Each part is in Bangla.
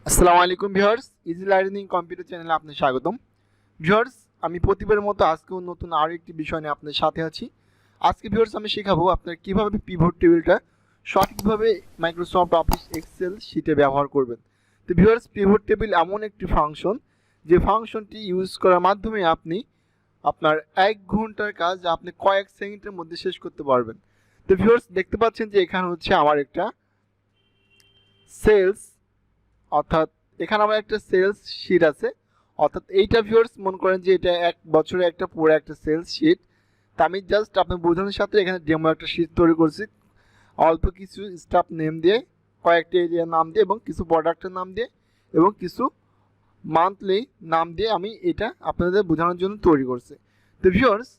আসসালামু আলাইকুম ভিউয়ার্স, ইজি লার্নিং কম্পিউটার চ্যানেলে আপনাদের স্বাগতম। ভিউয়ার্স, আমি প্রতিবারের মতো আজকেও নতুন আরও একটি বিষয় নিয়ে আপনাদের সাথে আছি। আজকে ভিউয়ার্স আমি শেখাবো আপনারা কীভাবে পিভট টেবিলটা সঠিকভাবে মাইক্রোসফট অফিস এক্সেল শিটে ব্যবহার করবেন। তো ভিউয়ার্স, পিভট টেবিল এমন একটি ফাংশন যে ফাংশনটি ইউজ করার মাধ্যমে আপনি আপনার 1 ঘন্টার কাজ আপনি কয়েক সেকেন্ডের মধ্যে শেষ করতে পারবেন। তো ভিউয়ার্স, দেখতে পাচ্ছেন যে এখানে হচ্ছে আমার একটা সেলস, অর্থাৎ এখানে আমার একটা সেলস শিট আছে। অর্থাৎ এইটা ভিউয়ার্স মনে করেন যে এটা 1 বছরে একটা পুরো একটা সেলস শিট। তা আমি জাস্ট আপনার বোঝানোর সাথে এখানে ডেমো একটা শিট তৈরি করছি অল্প কিছু স্টাফ নেম দিয়ে, কয়েকটা এরিয়ার নাম দিয়ে এবং কিছু প্রোডাক্টের নাম দিয়ে এবং কিছু মান্থলি নাম দিয়ে আমি এটা আপনাদের বোঝানোর জন্য তৈরি করছি। তো ভিউয়ার্স,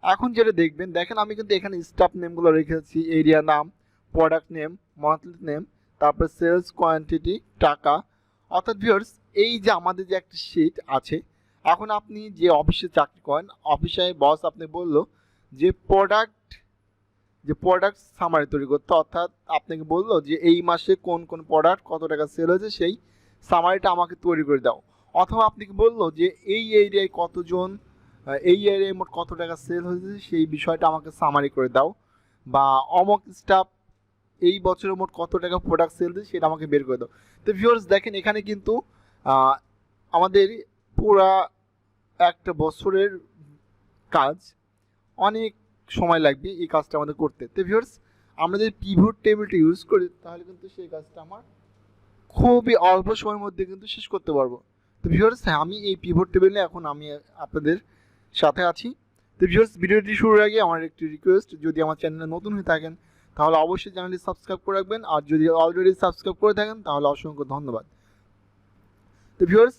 এখন যেটা দেখেন আমি কিন্তু এখানে স্টাফ নেমগুলো রেখেছি, এরিয়া নাম, প্রোডাক্ট নেম, মান্থলি নেম, তারপর সেলস কোয়ান্টিটি, টাকা। অর্থাৎ ভিউয়ার্স, এই যে আমাদের যে একটা শিট আছে, এখন আপনি যে অফিসে চাকরি করেন, অফিসে বস আপনি বললো যে প্রোডাক্ট সামারি তৈরি করতে, অর্থাৎ আপনাকে বললো যে এই মাসে কোন কোন প্রোডাক্ট কত টাকা সেল হয়েছে সেই সামারিটা আমাকে তৈরি করে দাও। অথবা আপনাকে বললো যে এই এরিয়ায় কতজন, এই এরিয়ায় মোট কত টাকা সেল হয়েছে সেই বিষয়টা আমাকে সামারি করে দাও, বা অমক স্টাফ এই বছরের মোট কত টাকা প্রোডাক্ট সেল হয়েছে সেটা আমাকে বের করে দাও। তো ভিউয়ার্স দেখেন, এখানে কিন্তু আমাদের পুরা একটা বছরের কাজ, অনেক সময় লাগবে এই কাজটা আমাদের করতে। তো ভিউয়ার্স, আমরা যদি পিভট টেবিলটা ইউজ করি তাহলে কিন্তু সেই কাজটা আমার খুবই অল্প সময়ের মধ্যে কিন্তু শেষ করতে পারবো। তো ভিউয়ার্স, আমি এই পিভট টেবিলে এখন আমি আপনাদের সাথে আছি। তো ভিউয়ার্স, ভিডিওটি শুরুর আগে আমার একটি রিকোয়েস্ট, যদি আমার চ্যানেলে নতুন হয়ে থাকেন তাহলে অবশ্যই চ্যানেলটি সাবস্ক্রাইব করে রাখবেন, আর যদি অলরেডি সাবস্ক্রাইব করে থাকেন তাহলে অসংখ্য ধন্যবাদ। তো ভিউয়ার্স,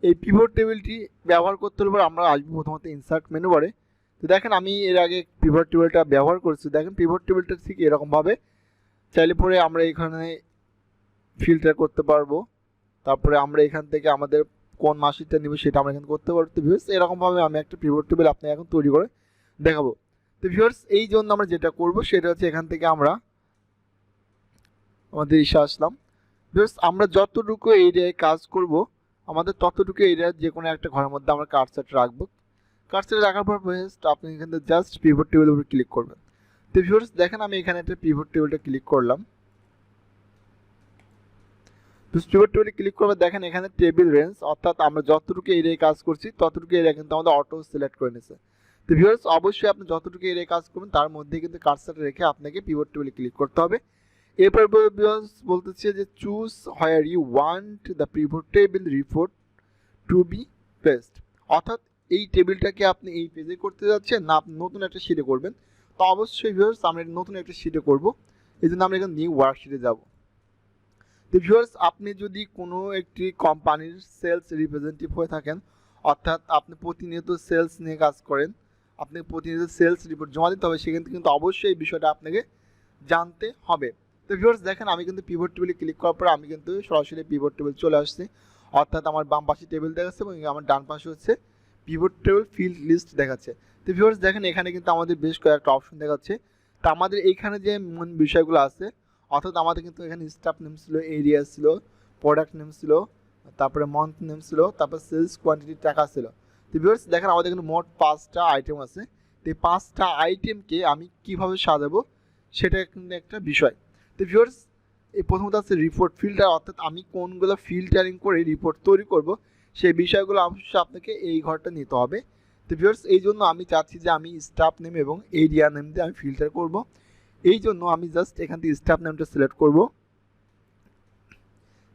এই পিভট টেবিলটি ব্যবহার করতে হলে আমরা আসবো প্রথমত ইনসার্ট মেনু বারে। তো দেখেন আমি এর আগে পিভট টেবিলটা ব্যবহার করছি। দেখেন পিভট টেবিলটা ঠিক এরকমভাবে চাইলে পরে আমরা এখানে ফিল্টার করতে পারবো, তারপরে আমরা এখান থেকে আমাদের কোন মাসিকটা নিব সেটা আমরা এখানে করতে পারবো। তো ভিউয়ার্স, এরকমভাবে আমি একটা পিভট টেবিল আপনাকে এখন তৈরি করে দেখাবো। তো ভিউয়ার্স, এই জন্য আমরা যেটা করব সেটা হচ্ছে এখান থেকে আমরা আমাদের ইসে আসলাম। ভিউয়ার্স, আমরা যতটুকু এরিয়ায় কাজ করব আমাদের ততটুকু এরিয়ার যে কোনো একটা ঘরের মধ্যে আমরা কার্সারটা রাখবো। কার্সারটা রাখার পর আপনি এখান থেকে জাস্ট পিভট টেবিলের উপর ক্লিক করবেন। তো ভিউয়ার্স দেখেন আমি এখানে একটা পিভট টেবিলটা ক্লিক করলাম। পিভট টেবিলে ক্লিক করবে, দেখেন এখানে টেবিল রেঞ্জ, অর্থাৎ আমরা যতটুকু এরিয়ায় কাজ করছি ততটুকু এরিয়া কিন্তু আমাদের অটো সিলেক্ট করে নিয়েছে। তো ভিউয়ার্স, অবশ্যই আপনি যতটুকু এরিয়ায় কাজ করবেন তার মধ্যে কিন্তু কার্সারটা রেখে আপনাকে পিভট টেবিলে ক্লিক করতে হবে। এরপর বলতেছে যে choose where you want the pivot table report to be placed, অর্থাৎ এই টেবিলটাকে আপনি এই পেজে করতে যাচ্ছেন না আপনি নতুন একটা শিটে করবেন। তো অবশ্যই ভিউয়ার্স আমরা নতুন একটা শিটে করব, এই জন্য আমরা এখানে নিউ ওয়ার্কশিটে যাব। তো ভিউয়ার্স, আপনি যদি কোনো একটি কোম্পানির সেলস রিপ্রেজেন্টেটিভ হয়ে থাকেন, অর্থাৎ আপনি প্রতিনিয়ত সেলস নিয়ে কাজ করেন, আপনি প্রতিনিয়ত সেলস রিপোর্ট জমা দিতে হবে, সেখান থেকে কিন্তু অবশ্যই এই বিষয়টা আপনাকে জানতে হবে। তো ভিউয়ার্স দেখেন আমি কিন্তু পিভট টেবিলে ক্লিক করার পর আমি কিন্তু সরাসরি পিভট টেবিল চলে আসছি, অর্থাৎ আমার বাম পাশে টেবিল দেখাচ্ছে এবং আমার ডান পাশে হচ্ছে পিভট টেবিল ফিল্ড লিস্ট দেখাচ্ছে। তো ভিউয়ার্স দেখেন এখানে কিন্তু আমাদের বেশ কয়েকটা অপশন দেখাচ্ছে। তো আমাদের এইখানে যে মূল বিষয়গুলো আছে, অর্থাৎ আমাদের কিন্তু এখানে স্টাফ নেম ছিল, এরিয়া ছিল, প্রোডাক্ট নেম ছিল, তারপরে মান্থ নেম ছিল, তারপর সেলস কোয়ান্টিটি, টাকা ছিল। তো ভিউয়ার্স দেখেন আমাদের কিন্তু মোট 5টা আইটেম আছে। তো এই 5টা আইটেমকে আমি কিভাবে সাজাবো সেটা কিন্তু একটা বিষয়। তো ভিউয়ার্স, এই প্রথমত আছে রিপোর্ট ফিল্টার, অর্থাৎ আমি কোনগুলো ফিল্টারিং করে রিপোর্ট তৈরি করব সেই বিষয়গুলো অবশ্যই আপনাকে এই ঘরটা নিতে হবে। তো ভিউয়ার্স, এই জন্য আমি চাচ্ছি যে আমি স্টাফ নেম এবং এরিয়া নেম দিয়ে আমি ফিল্টার করব। এই জন্য আমি জাস্ট এখান থেকে স্টাফ নেমটা সিলেক্ট করব।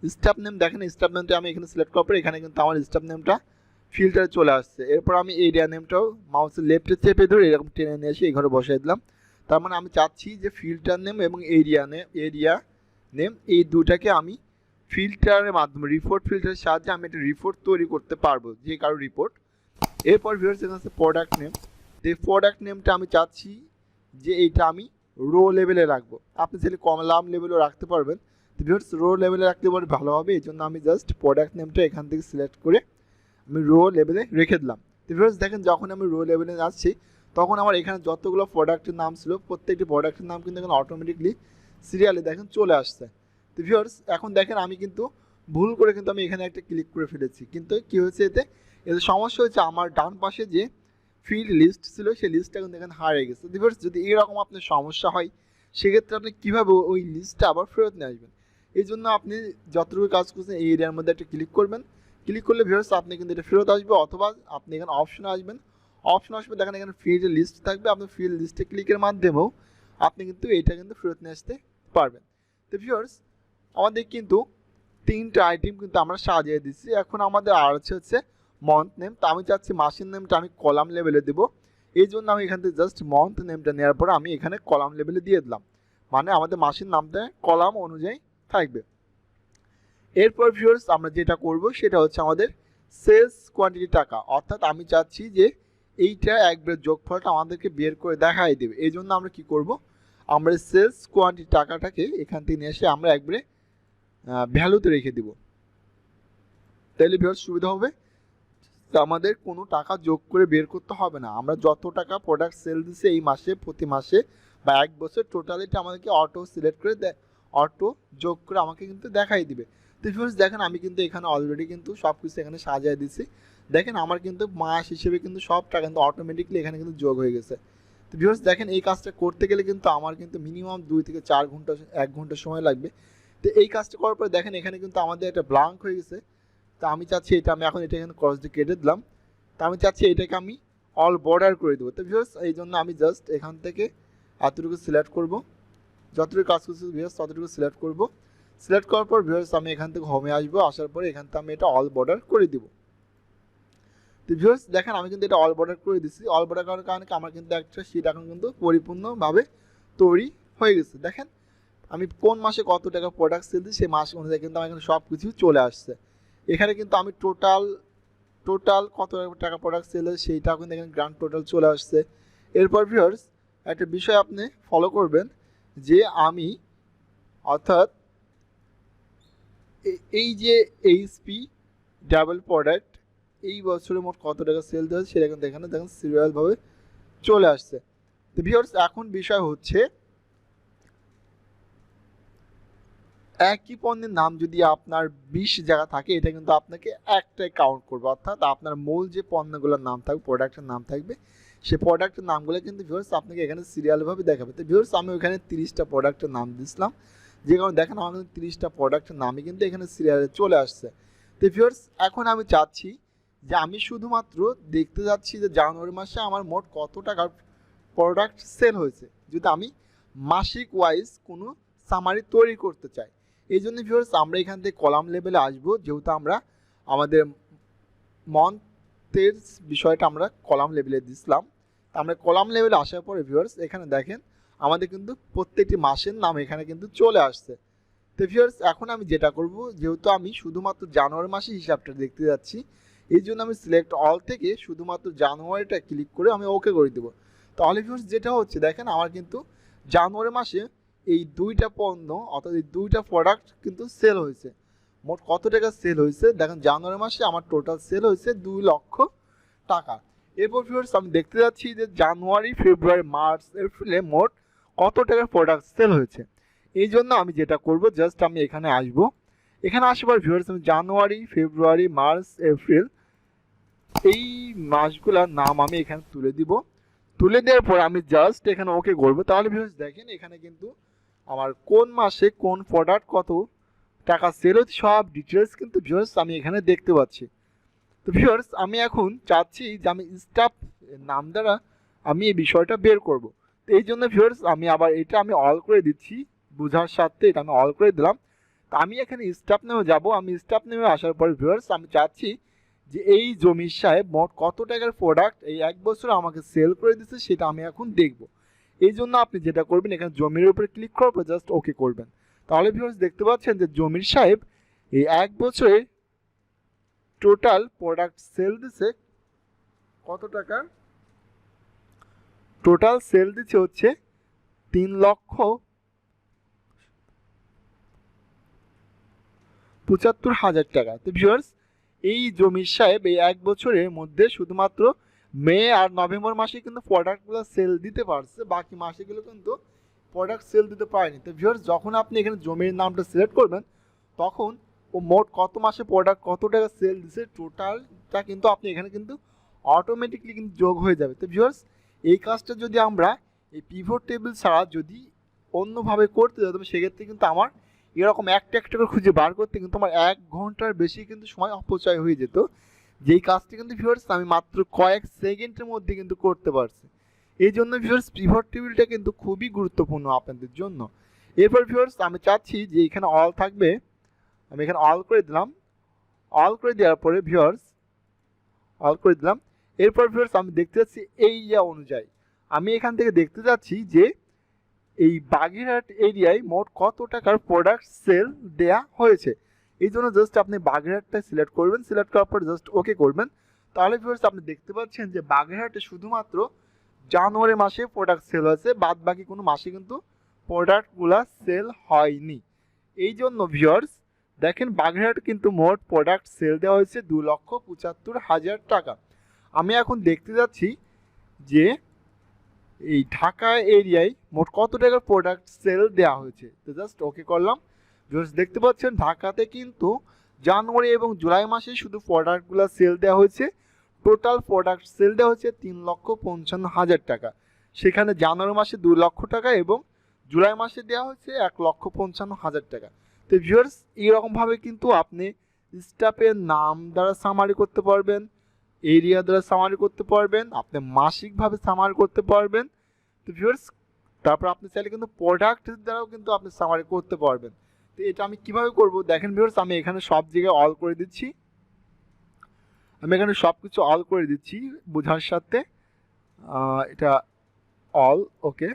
স্টাফ নেম দেখেন, স্টাফ নেমটা আমি এখানে সিলেক্ট করার পর এখানে কিন্তু আমার স্টাফ নেমটা ফিল্টারে চলে আসছে। এরপর আমি এরিয়া নেমটাও মাউসের লেফটে চেপে ধরে এরকম টেনে নিয়ে এসে এই ঘরে বসাই দিলাম। তার মানে আমি চাচ্ছি যে ফিল্টার নেম এবং এরিয়া নেম এই দুটাকে আমি ফিল্টারের মাধ্যমে রিপোর্ট ফিল্টারের সাহায্যে আমি একটা রিপোর্ট তৈরি করতে পারবো, যে কারো রিপোর্ট। এরপর ভিউয়ার্স এখানে আছে প্রোডাক্ট নেম। এই প্রোডাক্ট নেমটা আমি চাচ্ছি যে এইটা আমি রো লেভেলে রাখবো, আপনি চাইলে কলাম লেভেলেও রাখতে পারবেন। তো ভিউয়ার্স রো লেভেলে রাখতে পারলে ভালো হবে, এই জন্য আমি জাস্ট প্রোডাক্ট নেমটা এখান থেকে সিলেক্ট করে আমি রো লেভেলে রেখে দিলাম। তো ভিউয়ার্স দেখেন যখন আমি রো লেভেলে যাচ্ছি তখন আমার এখানে যতগুলো প্রোডাক্টের নাম ছিল প্রত্যেকটি প্রোডাক্টের নাম কিন্তু এখানে অটোমেটিকলি সিরিয়ালে দেখেন চলে আসছে। তো ভিউয়ার্স এখন দেখেন আমি কিন্তু ভুল করে কিন্তু আমি এখানে একটা ক্লিক করে ফেলেছি, কিন্তু কি হয়েছে এতে এতে সমস্যা হচ্ছে আমার ডান পাশে যে ফিল্ড লিস্ট ছিল সেই লিস্টটা কিন্তু এখানে হারিয়ে গেছে। ভিউয়ার্স যদি এরকম আপনার সমস্যা হয় সেক্ষেত্রে আপনি কীভাবে ওই লিস্টটা আবার ফেরত নিয়ে আসবেন? এই জন্য আপনি যতটুকু কাজ করছেন এই এরিয়ার মধ্যে একটা ক্লিক করবেন, ক্লিক করলে ভিউয়ার্স আপনি কিন্তু এটা ফেরত আসবে, অথবা আপনি এখানে অপশনে আসবেন, অপশন আসবে দেখেন এখানে ফিল্ড লিস্ট থাকবে, আপনি ফিল্ড লিস্টে ক্লিকের মাধ্যমেও আপনি কিন্তু এইটা কিন্তু ফেরত নিয়ে আসতে পারবেন। তো ভিউয়ার্স আমাদের কিন্তু 3টা আইটেম কিন্তু আমরা সাজিয়ে দিচ্ছি। এখন আমাদের আর হচ্ছে মান্থ নেম। তো আমি চাচ্ছি মাসের নেমটা আমি কলাম লেভেলে দেবো, এই জন্য আমি এখান থেকে জাস্ট মান্থ নেমটা নেওয়ার পরে আমি এখানে কলাম লেভেলে দিয়ে দিলাম, মানে আমাদের মাসের নামটা কলাম অনুযায়ী থাকবে। এরপর ভিউয়ার্স আমরা যেটা করব সেটা হচ্ছে আমাদের সেলস কোয়ান্টিটি টাকা, অর্থাৎ আমি চাচ্ছি যে এইটা একবার যোগফলটা আমাদেরকে বের করে দেখাই দেবে। এই জন্য আমরা কি করব, আমরা সেলস কোয়ান্টিটি টাকাটাকে এখান থেকে নিয়ে এসে আমরা একবারে ভ্যালুতে রেখে দিব, তাহলে ভিউয়ার্স সুবিধা হবে। আমাদের কোনো টাকা যোগ করে বের করতে হবে না, আমরা যত টাকা প্রোডাক্ট সেল দিচ্ছে এই মাসে, প্রতি মাসে বা এক বছর টোটালিটা আমাদেরকে অটো সিলেক্ট করে অটো যোগ করে আমাকে কিন্তু দেখাই দিবে। তো ভিউয়ার্স দেখেন আমি কিন্তু এখানে অলরেডি কিন্তু সব কিছু এখানে সাজিয়ে দিচ্ছি, দেখেন আমার কিন্তু মাস হিসেবে কিন্তু সব টাকা কিন্তু অটোমেটিকলি এখানে কিন্তু যোগ হয়ে গেছে। তো ভিউয়ার্স দেখেন এই কাজটা করতে গেলে কিন্তু আমার কিন্তু মিনিমাম 2 থেকে 4 ঘন্টা 1 ঘন্টা সময় লাগবে। তো এই কাজটা করার পরে দেখেন এখানে কিন্তু আমাদের একটা ব্ল্যাঙ্ক হয়ে গেছে। তো আমি চাচ্ছি এটা আমি এখন এটা এখানে ক্রস দিয়ে কেটে দিলাম, তো আমি চাচ্ছি এটাকে আমি অল বর্ডার করে দেবো। তো ভিউয়ার্স এই জন্য আমি জাস্ট এখান থেকে এতটুকু সিলেক্ট করব, যতটুকু কাজ করছি ভিউয়ার্স ততটুকু সিলেক্ট করব। সিলেক্ট করার পর ভিউয়ার্স আমি এখান থেকে হোমে আসবো, আসার পরে এখান থেকে আমি এটা অল বর্ডার করে দিব। তো ভিউয়ার্স দেখেন আমি কিন্তু এটা অল বর্ডার করে দিচ্ছি, অল বর্ডার করার কারণে আমার কিন্তু একটা শীট এখন কিন্তু পরিপূর্ণভাবে তৈরি হয়ে গেছে। দেখেন আমি কোন মাসে কত টাকা প্রোডাক্ট সেল দিই সেই মাস অনুযায়ী কিন্তু আমার এখানে সব কিছু চলে আসছে। এখানে কিন্তু আমি টোটাল কত টাকা প্রোডাক্ট সেল হয় সেইটা কিন্তু এখানে গ্রান্ড টোটাল চলে আসছে। এরপর ভিউয়ার্স একটা বিষয় আপনি ফলো করবেন যে আমি অর্থাৎ এই যে এইচপি ডাবল প্রোডাক্ট এই বছরে মোট কত টাকা সেল দেওয়া সেটা কিন্তু এখানে দেখেন সিরিয়ালভাবে চলে আসছে। তো ভিউয়ার্স এখন বিষয় হচ্ছে একই পণ্যের নাম যদি আপনার 20 জায়গা থাকে এটা কিন্তু আপনাকে একটাই কাউন্ট করবে, অর্থাৎ আপনার মূল যে পণ্যগুলোর নাম থাকবে প্রোডাক্টের নাম থাকবে সেই প্রোডাক্টের নামগুলো কিন্তু ভিউয়ার্স আপনাকে এখানে সিরিয়ালভাবে দেখাবে। তো ভিউয়ার্স আমি ওখানে 30টা প্রোডাক্টের নাম দিয়েছিলাম, যে কারণে দেখেন আমার কিন্তু 30টা প্রোডাক্টের নামই কিন্তু এখানে সিরিয়ালে চলে আসছে। তো ভিউয়ার্স এখন আমি চাচ্ছি যে আমি শুধুমাত্র দেখতে যাচ্ছি যে জানুয়ারি মাসে আমার মোট কত টাকার প্রোডাক্ট সেল হয়েছে, যদি আমি মাসিক ওয়াইজ কোনো সামারি তৈরি করতে চাই। এই জন্য ভিউয়ার্স আমরা এখান থেকে কলাম লেভেলে আসবো, যেহেতু আমরা আমাদের মন্থের বিষয়টা আমরা কলাম লেভেলে দিছিলাম। আমরা কলাম লেভেলে আসার পরে ভিউয়ার্স এখানে দেখেন আমাদের কিন্তু প্রত্যেকটি মাসের নাম এখানে কিন্তু চলে আসছে। তো ভিউয়ার্স এখন আমি যেটা করব, যেহেতু আমি শুধুমাত্র জানুয়ারি মাসের হিসাবটা দেখতে যাচ্ছি এই জন্য আমি সিলেক্ট অল থেকে শুধুমাত্র জানুয়ারিটা ক্লিক করে আমি ওকে করে দেবো। তাহলে ভিউয়ার্স যেটা হচ্ছে দেখেন আমার কিন্তু জানুয়ারি মাসে এই 2টা পণ্য অর্থাৎ এই 2টা প্রোডাক্ট কিন্তু সেল হয়েছে। মোট কত টাকা সেল হয়েছে দেখেন জানুয়ারি মাসে আমার টোটাল সেল হয়েছে 2 লক্ষ টাকা। এরপর ভিউয়ার্স আমি দেখতে যাচ্ছি যে জানুয়ারি ফেব্রুয়ারি মার্চ এপ্রিলে মোট কত টাকার প্রোডাক্ট সেল হয়েছে। এই জন্য আমি যেটা করব জাস্ট আমি এখানে আসব, এখানে আসার ভিউয়ার্স আমি জানুয়ারি ফেব্রুয়ারি মার্চ এপ্রিল এই মাসগুলোর নাম আমি এখানে তুলে দিব, তুলে দেওয়ার পর আমি জাস্ট এখানে ওকে করব। তাহলে ভিউয়ার্স দেখেন এখানে কিন্তু আমার কোন মাসে কোন প্রোডাক্ট কত টাকা সেল হচ্ছে সব ডিটেলস কিন্তু ভিউয়ার্স আমি এখানে দেখতে পাচ্ছি। তো ভিউয়ার্স আমি এখন চাচ্ছি যে আমি স্টাফ নাম দ্বারা আমি এই বিষয়টা বের করব। তো এই জন্য ভিউয়ার্স আমি আবার এটা আমি অল করে দিচ্ছি, বোঝার সাথে এটা আমি অল করে দিলাম। তো আমি এখানে স্টাফ নেমে যাব, আমি স্টাফ নেমে আসার পর ভিউয়ার্স আমি চাচ্ছি যে এই জমির সাহেব মোট কত টাকার প্রোডাক্ট এই এক বছর আমাকে সেল করে দিচ্ছে সেটা আমি এখন দেখব। এই জন্য আপনি যেটা করবেন এখানে জমির উপরে ক্লিক করার পর জাস্ট ওকে করবেন। তাহলে ভিউয়ার্স দেখতে পাচ্ছেন যে জমির সাহেব এই এক বছরে টোটাল প্রোডাক্ট সেল দিচ্ছে কত টাকা, টোটাল সেল দিচ্ছে হচ্ছে 3,75,000 টাকা। তো ভিউয়ার্স এই জমির সাহেব এই এক বছরের মধ্যে শুধুমাত্র মে আর নভেম্বর মাসে কিন্তু প্রোডাক্টগুলো সেল দিতে পারছে, বাকি মাসেগুলো কিন্তু প্রোডাক্ট সেল দিতে পারেনি। তো ভিউয়ার্স যখন আপনি এখানে জমির নামটা সিলেক্ট করবেন তখন ও মোট কত মাসে প্রোডাক্ট কত টাকা সেল দিছে টোটালটা কিন্তু আপনি এখানে কিন্তু অটোমেটিকলি কিন্তু যোগ হয়ে যাবে। তো ভিউয়ার্স এই কাজটা যদি আমরা এই পিভট টেবিল ছাড়া যদি অন্যভাবে করতে যেতাম সেক্ষেত্রে কিন্তু আমার এরকম একটা একটা করে খুঁজে বার করতে কিন্তু আমার 1 ঘন্টার বেশি কিন্তু সময় অপচয় হয়ে যেত, যেই কাজটি কিন্তু ভিউয়ার্স আমি মাত্র কয়েক সেকেন্ডের মধ্যে কিন্তু করতে পারছি। এই জন্য ভিউয়ার্স পিভট টেবিলটা কিন্তু খুবই গুরুত্বপূর্ণ আপনাদের জন্য। এরপর ভিউয়ার্স আমি চাচ্ছি যে এখানে অল থাকবে, আমি এখানে অল করে দিলাম। অল করে দেওয়ার পরে ভিউয়ার্স অল করে দিলাম। এরপর ভিউয়ার্স আমি দেখতে যাচ্ছি এই ইয়া অনুযায়ী আমি এখান থেকে দেখতে যাচ্ছি যে এই বাগেরহাট এরিয়ায় মোট কত টাকার প্রোডাক্ট সেল দেয়া হয়েছে। এই জন্য জাস্ট আপনি বাগেরহাটটা সিলেক্ট করবেন, সিলেক্ট করার পর জাস্ট ওকে করবেন। তাহলে ভিউয়ার্স আপনি দেখতে পাচ্ছেন যে বাগেরহাটে শুধুমাত্র জানুয়ারি মাসে প্রোডাক্ট সেল হয়েছে, বাদ বাকি কোনো মাসে কিন্তু প্রোডাক্টগুলা সেল হয়নি। এই জন্য ভিউয়ার্স দেখেন বাগেরহাট কিন্তু মোট প্রোডাক্ট সেল দেওয়া হয়েছে 2,75,000 টাকা। আমি এখন দেখতে যাচ্ছি যে এই ঢাকা এরিয়ায় মোট কত টাকার প্রোডাক্ট সেল দেওয়া হয়েছে। তো জাস্ট ওকে করলাম। ভিউয়ার্স দেখতে পাচ্ছেন ঢাকাতে কিন্তু জানুয়ারি এবং জুলাই মাসে শুধু প্রোডাক্টগুলো সেল দেওয়া হয়েছে, টোটাল প্রোডাক্ট সেল দেওয়া হচ্ছে 3,55,000 টাকা। সেখানে জানুয়ারি মাসে 2 লক্ষ টাকা এবং জুলাই মাসে দেওয়া হচ্ছে 1,55,000 টাকা। তো ভিউয়ার্স এইরকমভাবে কিন্তু আপনি স্টাফের নাম দ্বারা সামারি করতে পারবেন, এরিয়া দ্বারা সামারি করতে পারবেন, আপনি মাসিকভাবে সামারি করতে পারবেন। তো ভিউয়ার্স তারপর আপনি চাইলে কিন্তু প্রোডাক্ট দ্বারাও কিন্তু আপনি সামারি করতে পারবেন। তো এটা আমি কিভাবে করব দেখেন ভিউয়ার্স, আমি এখানে সব জায়গায় অল করে দিচ্ছি। আমি এখানে সব কিছু অল করে দিচ্ছি বোঝার সাথে, এটা অল ওকে,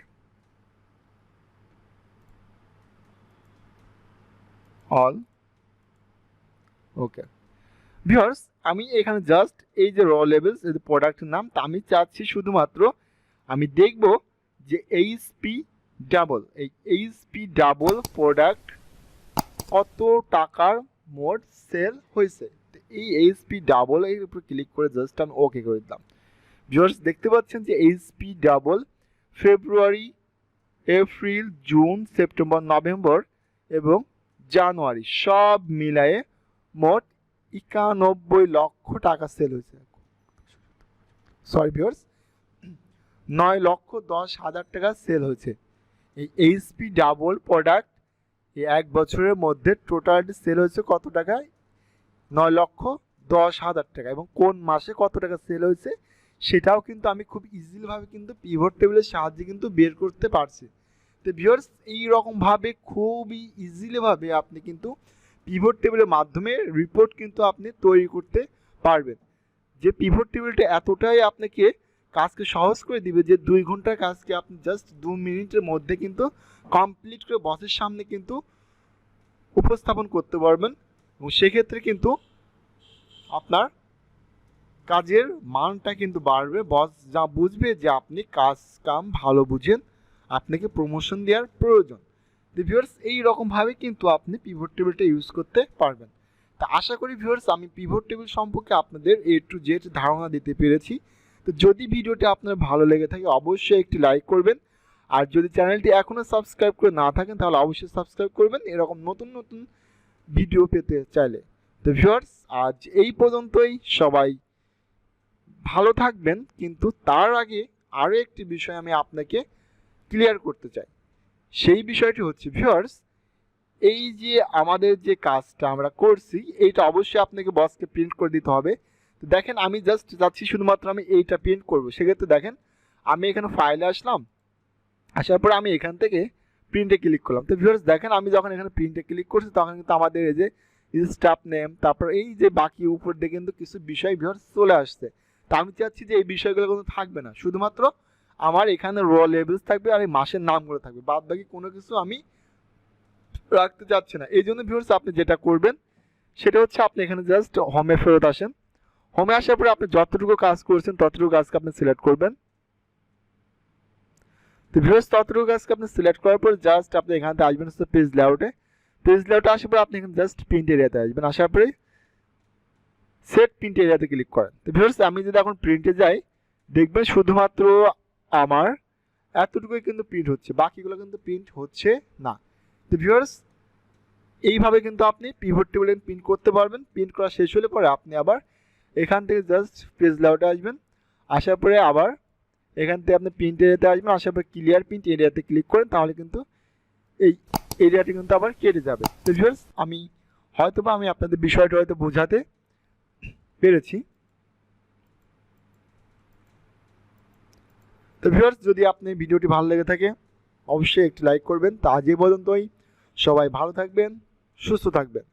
অল ওকে। ভিউয়ার্স আমি এখানে জাস্ট এই যে র লেভেলস এই যে প্রোডাক্টের নাম, তা আমি চাচ্ছি শুধুমাত্র আমি দেখব যে এইচপি ডাবল, এই এইচপি ডাবল প্রোডাক্ট কত টাকার মোট সেল হয়েছে। এই এইচপি ডাবল এর উপর ক্লিক করে জাস্ট আমি ওকে করে দিলাম। ভিউয়ার্স দেখতে পাচ্ছেন যে এইচপি ডাবল ফেব্রুয়ারি, এপ্রিল, জুন, সেপ্টেম্বর, নভেম্বর এবং জানুয়ারি সব মিলায়ে মোট 91 লক্ষ টাকা সেল হয়েছে। সরি ভিউয়ার্স 9,10,000 টাকা সেল হয়েছে। এই এইচপি ডাবল প্রোডাক্ট এই 1 বছরের মধ্যে টোটাল সেল হয়েছে কত টাকায়? 9,10,000 টাকা। এবং কোন মাসে কত টাকা সেল হয়েছে সেটাও কিন্তু আমি খুব ইজিলিভাবে কিন্তু পিভট টেবিলের সাহায্যে কিন্তু বের করতে পারছি। তো ভিউয়ার্স এইরকমভাবে খুবই ইজিলিভাবে আপনি কিন্তু পিভট টেবিলের মাধ্যমে রিপোর্ট কিন্তু আপনি তৈরি করতে পারবেন। যে পিভট টেবিলটা এতটাই আপনাকে কাজকে সহজ করে দিবে যে 2 ঘন্টার কাজকে আপনি জাস্ট 2 মিনিটের মধ্যে কিন্তু কমপ্লিট করে বসের সামনে কিন্তু উপস্থাপন করতে পারবেন। এবং সেক্ষেত্রে কিন্তু আপনার কাজের মানটা কিন্তু বাড়বে, বস যা বুঝবে যে আপনি কাজ কাম ভালো বুঝেন, আপনাকে প্রমোশন দেওয়ার প্রয়োজন। তো ভিউয়ার্স এইরকমভাবে কিন্তু আপনি পিভট টেবিলটা ইউজ করতে পারবেন। তা আশা করি ভিউয়ার্স আমি পিভট টেবিল সম্পর্কে আপনাদের A to Z ধারণা দিতে পেরেছি। তো যদি ভিডিওটি আপনার ভালো লেগে থাকে অবশ্যই একটি লাইক করবেন, আর যদি চ্যানেলটি এখনও সাবস্ক্রাইব করে না থাকেন তাহলে অবশ্যই সাবস্ক্রাইব করবেন এরকম নতুন নতুন ভিডিও পেতে চাইলে। তো ভিউয়ার্স আজ এই পর্যন্তই, সবাই ভালো থাকবেন। কিন্তু তার আগে আরও একটি বিষয় আমি আপনাকে ক্লিয়ার করতে চাই, সেই বিষয়টি হচ্ছে ভিউয়ার্স এই যে আমাদের যে কাজটা আমরা করছি এইটা অবশ্যই আপনাকে বসকে প্রিন্ট করে দিতে হবে। তো দেখেন আমি জাস্ট যাচ্ছি শুধুমাত্র আমি এইটা প্রিন্ট করব। সেক্ষেত্রে দেখেন আমি এখানে ফাইলে আসলাম, আসার পর আমি এখান থেকে প্রিন্টে ক্লিক করলাম। তো ভিউয়ার্স দেখেন আমি যখন এখানে প্রিন্টে ক্লিক করছি তখন কিন্তু আমাদের এই যে স্টাফ নেম, তারপর এই যে বাকি উপর দিয়ে কিন্তু কিছু বিষয় ভিউয়ার্স চলে আসছে। তা আমি চাচ্ছি যে এই বিষয়গুলো কিন্তু থাকবে না, শুধুমাত্র আমার এখানে র লেভেলস থাকবে আর এই মাসের নামগুলো থাকবে, বাদ বাকি কোনো কিছু আমি রাখতে চাচ্ছি না। এই জন্য ভিউয়ার্স আপনি যেটা করবেন সেটা হচ্ছে আপনি এখানে জাস্ট হোমে ফেরত আসেন। হোমে আসার পরে আপনি যতটুকু কাজ করছেন ততটুকু কাজকে আপনি সিলেক্ট করবেন। তো ভিউয়ার্স ততটুকু কাজকে আপনি সিলেক্ট করার পর জাস্ট আপনি এখানে আসবেন হচ্ছে পেজ লেআউটে। পেজ লেআউটে আসার পর আপনি এখানে জাস্ট প্রিন্ট এরিয়াতে আসবেন, আসার পরে সেট প্রিন্ট এরিয়াতে ক্লিক করেন। তো ভিউয়ার্স আমি যদি এখন প্রিন্টে যাই দেখবেন শুধুমাত্র আমার এতটুকুই কিন্তু প্রিন্ট হচ্ছে, বাকিগুলো কিন্তু প্রিন্ট হচ্ছে না। তো ভিউয়ার্স এইভাবে কিন্তু আপনি পিভট টেবিল প্রিন্ট করতে পারবেন। প্রিন্ট করা শেষ হলে পরে আপনি আবার এখান থেকে জাস্ট পেজ লেআউটে আসবেন, আসার পরে আবার এখান থেকে আপনি প্রিন্ট এরিয়াতে আসবেন, আসার পরে ক্লিয়ার প্রিন্ট এরিয়াতে ক্লিক করেন, তাহলে কিন্তু এই এরিয়াটি কিন্তু আবার কেটে যাবে। তো ভিউয়ার্স, আমি আপনাদের বিষয়টা হয়তো বোঝাতে পেরেছি। তো ভিউয়ার্স, যদি আপনি ভিডিওটি ভালো লেগে থাকে অবশ্যই একটি লাইক করবেন। তা আজ এই পর্যন্তই। সবাই ভালো থাকবেন, সুস্থ থাকবেন।